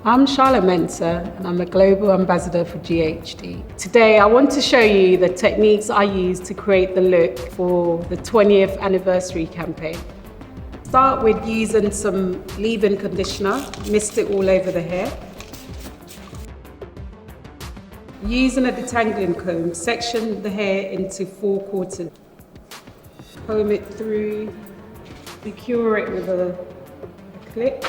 I'm Charlotte Mensah and I'm a Global Ambassador for GHD. Today I want to show you the techniques I use to create the look for the 20th anniversary campaign. Start with using some leave-in conditioner, mist it all over the hair. Using a detangling comb, section the hair into 4 quarters. Comb it through, secure it with a clip.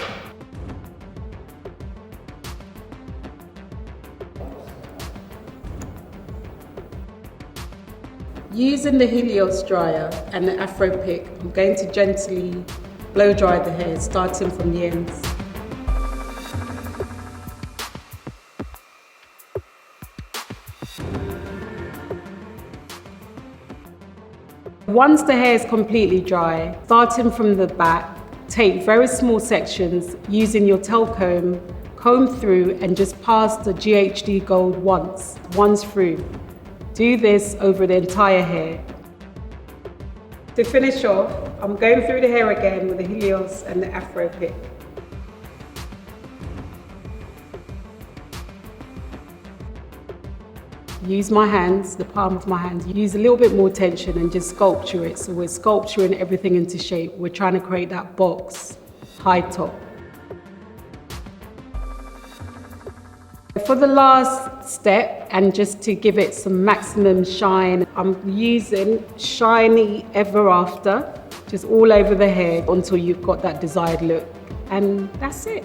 Using the helios dryer and the afro pick, I'm going to gently blow dry the hair, starting from the ends. Once the hair is completely dry, starting from the back, take very small sections using your tail comb through and just pass the GHD gold once through. Do this over the entire hair. To finish off, I'm going through the hair again with the helios and the afro pick. Use my hands, the palm of my hands, use a little bit more tension and just sculpture it. So we're sculpturing everything into shape. We're trying to create that box, high top. For the last step, and just to give it some maximum shine, I'm using Shiny Ever After, just all over the hair until you've got that desired look. And that's it.